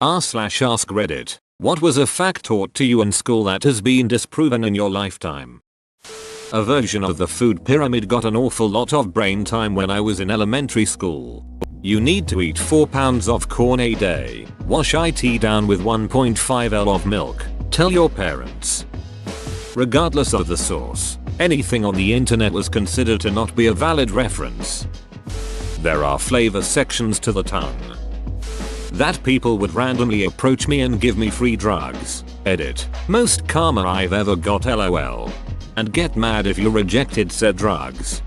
r/AskReddit. What was a fact taught to you in school that has been disproven in your lifetime? A version of the food pyramid got an awful lot of brain time when I was in elementary school. You need to eat 4 pounds of corn a day. Wash it down with 1.5 L of milk. Tell your parents. Regardless of the source, anything on the internet was considered to not be a valid reference. There are flavor sections to the tongue. That people would randomly approach me and give me free drugs. Edit. Most karma I've ever got, lol. And get mad if you rejected said drugs.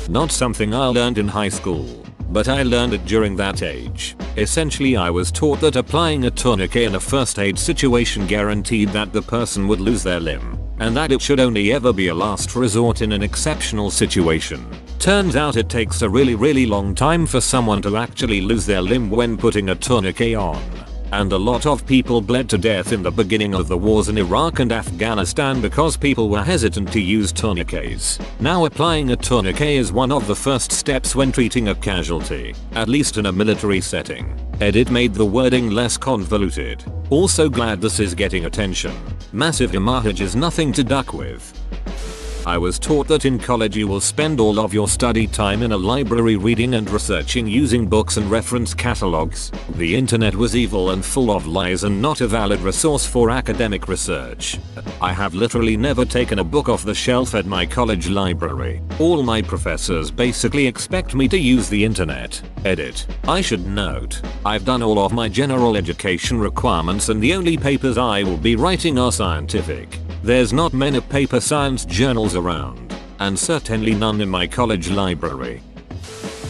Not something I learned in high school, but I learned it during that age. Essentially, I was taught that applying a tourniquet in a first aid situation guaranteed that the person would lose their limb, and that it should only ever be a last resort in an exceptional situation. Turns out it takes a really long time for someone to actually lose their limb when putting a tourniquet on. And a lot of people bled to death in the beginning of the wars in Iraq and Afghanistan because people were hesitant to use tourniquets. Now applying a tourniquet is one of the first steps when treating a casualty, at least in a military setting. Edit made the wording less convoluted. Also glad this is getting attention. Massive image is nothing to duck with. I was taught that in college you will spend all of your study time in a library reading and researching using books and reference catalogs. The internet was evil and full of lies and not a valid resource for academic research. I have literally never taken a book off the shelf at my college library. All my professors basically expect me to use the internet. Edit. I should note, I've done all of my general education requirements and the only papers I will be writing are scientific. There's not many paper science journals around, and certainly none in my college library.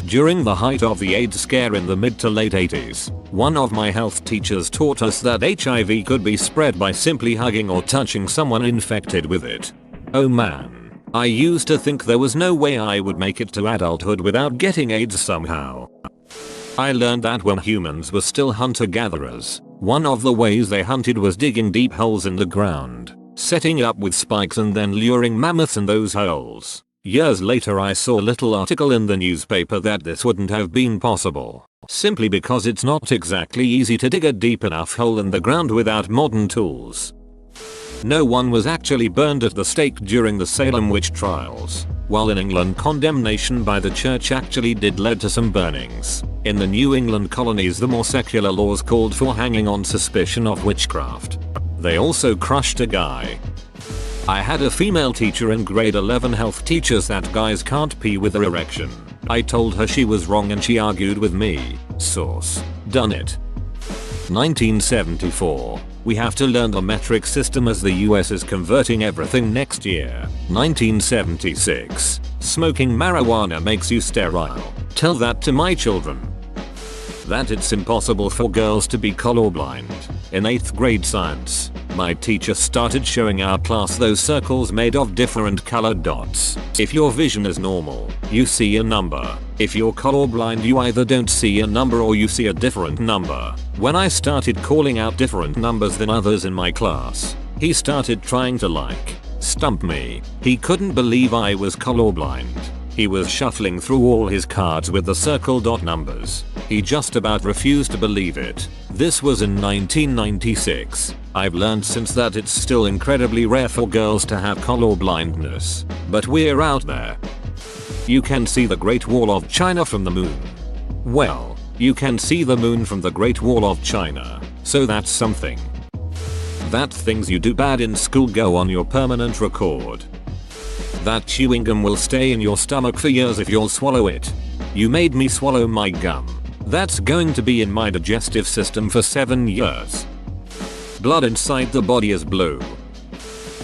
During the height of the AIDS scare in the mid to late 80s, one of my health teachers taught us that HIV could be spread by simply hugging or touching someone infected with it. Oh man, I used to think there was no way I would make it to adulthood without getting AIDS somehow. I learned that when humans were still hunter-gatherers, one of the ways they hunted was digging deep holes in the ground, setting up with spikes and then luring mammoths in those holes. Years later I saw a little article in the newspaper that this wouldn't have been possible, simply because it's not exactly easy to dig a deep enough hole in the ground without modern tools. No one was actually burned at the stake during the Salem witch trials, while in England condemnation by the church actually did lead to some burnings. In the New England colonies the more secular laws called for hanging on suspicion of witchcraft. They also crushed a guy. I had a female teacher in grade 11 health teachers that guys can't pee with their erection. I told her she was wrong and she argued with me. Source. Done it. 1974. We have to learn the metric system as the US is converting everything next year. 1976. Smoking marijuana makes you sterile. Tell that to my children. That it's impossible for girls to be colorblind. In 8th grade science, my teacher started showing our class those circles made of different colored dots. If your vision is normal, you see a number. If you're colorblind, you either don't see a number or you see a different number. When I started calling out different numbers than others in my class, he started trying to stump me. He couldn't believe I was colorblind. He was shuffling through all his cards with the circle dot numbers. He just about refused to believe it. This was in 1996. I've learned since that it's still incredibly rare for girls to have color blindness. But we're out there. You can see the Great Wall of China from the moon. Well, you can see the moon from the Great Wall of China, so that's something. That things you do bad in school go on your permanent record. That chewing gum will stay in your stomach for years if you'll swallow it. You made me swallow my gum. That's going to be in my digestive system for 7 years. Blood inside the body is blue.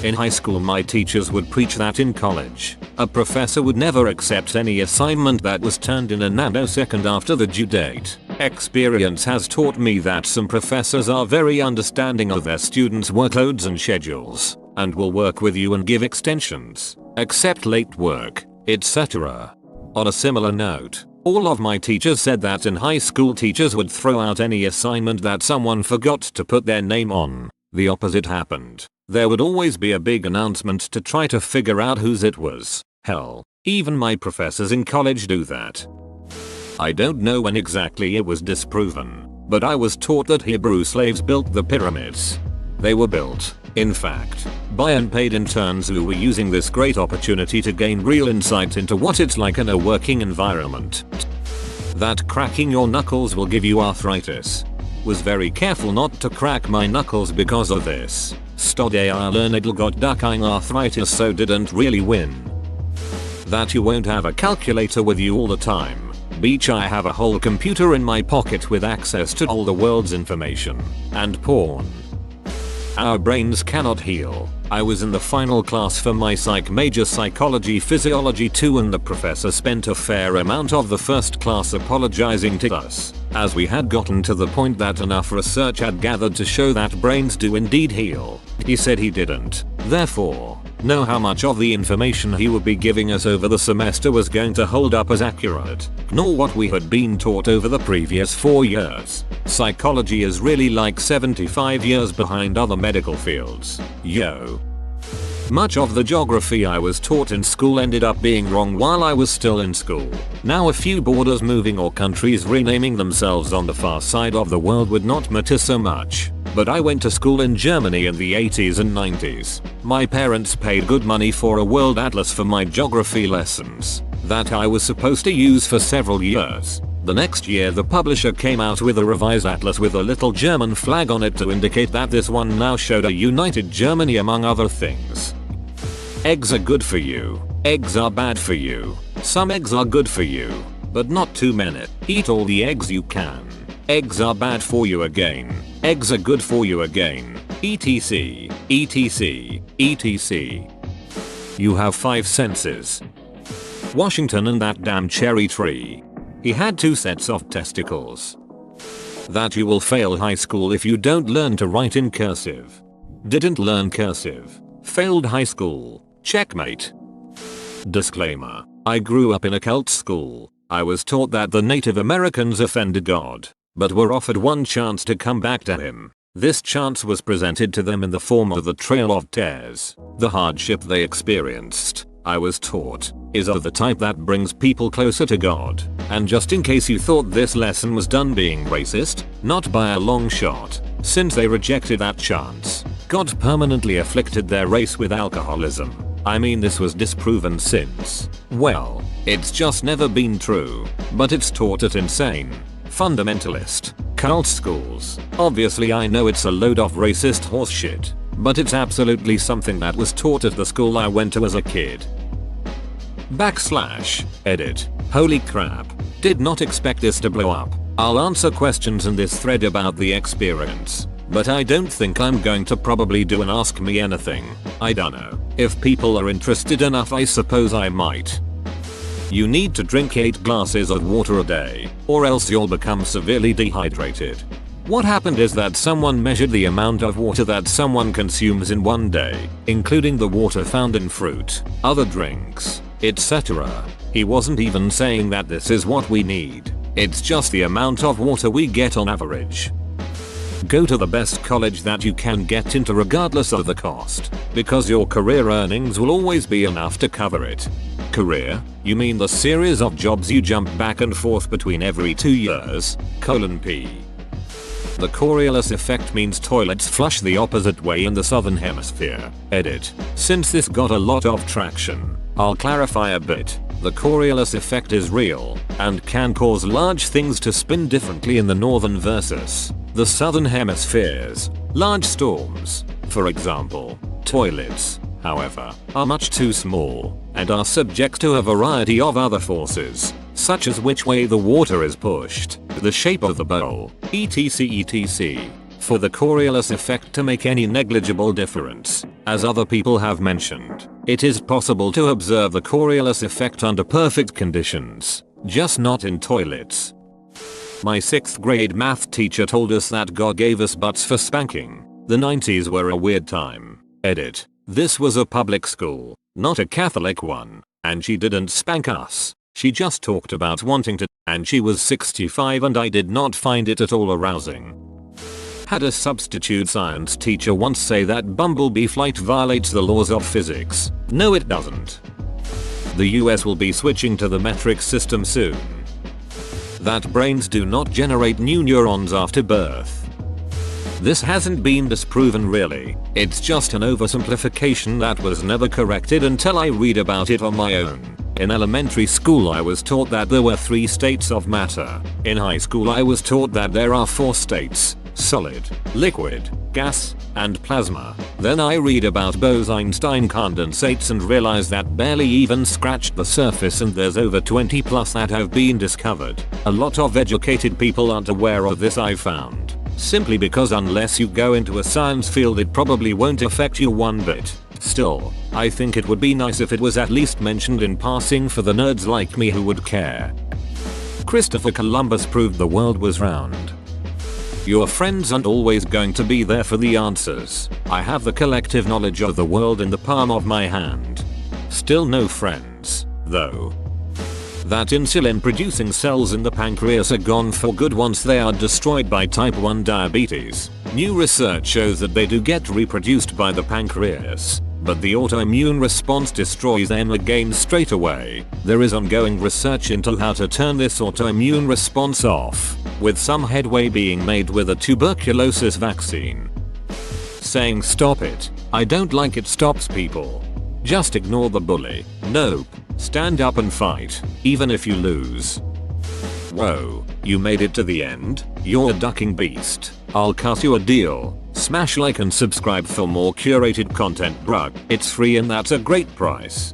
In high school my teachers would preach that in college, a professor would never accept any assignment that was turned in a nanosecond after the due date. Experience has taught me that some professors are very understanding of their students' workloads and schedules, and will work with you and give extensions, accept late work, etc. On a similar note, all of my teachers said that in high school teachers would throw out any assignment that someone forgot to put their name on. The opposite happened. There would always be a big announcement to try to figure out whose it was. Hell, even my professors in college do that. I don't know when exactly it was disproven, but I was taught that Hebrew slaves built the pyramids. They were built, in fact, by unpaid interns who were using this great opportunity to gain real insight into what it's like in a working environment. That cracking your knuckles will give you arthritis. Was very careful not to crack my knuckles because of this. Study I learned got ducking arthritis, so didn't really win. That you won't have a calculator with you all the time. Beach, I have a whole computer in my pocket with access to all the world's information. And porn. Our brains cannot heal. I was in the final class for my psych major, Psychology Physiology 2, and the professor spent a fair amount of the first class apologizing to us, as we had gotten to the point that enough research had gathered to show that brains do indeed heal. He said he didn't, therefore, know how much of the information he would be giving us over the semester was going to hold up as accurate, nor what we had been taught over the previous 4 years. Psychology is really like 75 years behind other medical fields. Yo. Much of the geography I was taught in school ended up being wrong while I was still in school. Now a few borders moving or countries renaming themselves on the far side of the world would not matter so much. But I went to school in Germany in the 80s and 90s. My parents paid good money for a world atlas for my geography lessons that I was supposed to use for several years. The next year the publisher came out with a revised atlas with a little German flag on it to indicate that this one now showed a united Germany among other things. Eggs are good for you. Eggs are bad for you. Some eggs are good for you, but not too many. Eat all the eggs you can. Eggs are bad for you again. Eggs are good for you again. etc. etc. etc. You have 5 senses. Washington and that damn cherry tree. He had 2 sets of testicles. That you will fail high school if you don't learn to write in cursive. Didn't learn cursive. Failed high school. Checkmate. Disclaimer. I grew up in a cult school. I was taught that the Native Americans offended God, but were offered one chance to come back to him. This chance was presented to them in the form of the Trail of Tears. The hardship they experienced, I was taught, is of the type that brings people closer to God. And just in case you thought this lesson was done being racist, not by a long shot, since they rejected that chance. God permanently afflicted their race with alcoholism. I mean, this was disproven since, well, it's just never been true, but it's taught at insane, fundamentalist, cult schools. Obviously I know it's a load of racist horseshit, but it's absolutely something that was taught at the school I went to as a kid. /edit. Holy crap. Did not expect this to blow up. I'll answer questions in this thread about the experience, but I don't think I'm going to probably do an Ask Me Anything. I don't know. If people are interested enough, I suppose I might. You need to drink 8 glasses of water a day, or else you'll become severely dehydrated. What happened is that someone measured the amount of water that someone consumes in one day, including the water found in fruit, other drinks, etc. He wasn't even saying that this is what we need. It's just the amount of water we get on average. Go to the best college that you can get into regardless of the cost, because your career earnings will always be enough to cover it. Career? You mean the series of jobs you jump back and forth between every 2 years? P. The Coriolis effect means toilets flush the opposite way in the southern hemisphere. Edit. Since this got a lot of traction, I'll clarify a bit. The Coriolis effect is real, and can cause large things to spin differently in the northern versus the southern hemispheres. Large storms, for example. Toilets, however, are much too small, and are subject to a variety of other forces, such as which way the water is pushed, the shape of the bowl, etc. for the Coriolis effect to make any negligible difference. As other people have mentioned, it is possible to observe the Coriolis effect under perfect conditions, just not in toilets. My 6th grade math teacher told us that God gave us butts for spanking. The 90s were a weird time. Edit. This was a public school, not a Catholic one, and she didn't spank us. She just talked about wanting to, and she was 65 and I did not find it at all arousing. Had a substitute science teacher once say that bumblebee flight violates the laws of physics. No, it doesn't. The US will be switching to the metric system soon. that brains do not generate new neurons after birth. This hasn't been disproven really, it's just an oversimplification that was never corrected until I read about it on my own. In elementary school I was taught that there were 3 states of matter. In high school I was taught that there are 4 states: solid, liquid, gas, and plasma. Then I read about Bose-Einstein condensates and realize that barely even scratched the surface, and there's over 20 plus that have been discovered. A lot of educated people aren't aware of this, I found. Simply because unless you go into a science field it probably won't affect you one bit. Still, I think it would be nice if it was at least mentioned in passing for the nerds like me who would care. Christopher Columbus proved the world was round. Your friends aren't always going to be there for the answers. I have the collective knowledge of the world in the palm of my hand. Still no friends, though. That insulin producing cells in the pancreas are gone for good once they are destroyed by type 1 diabetes. New research shows that they do get reproduced by the pancreas, but the autoimmune response destroys them again straight away. There is ongoing research into how to turn this autoimmune response off, with some headway being made with a tuberculosis vaccine. Saying stop it, I don't like it stops people. Just ignore the bully. Nope. Stand up and fight, even if you lose. Whoa, you made it to the end? You're a ducking beast. I'll cut you a deal. Smash like and subscribe for more curated content, bruh. It's free and that's a great price.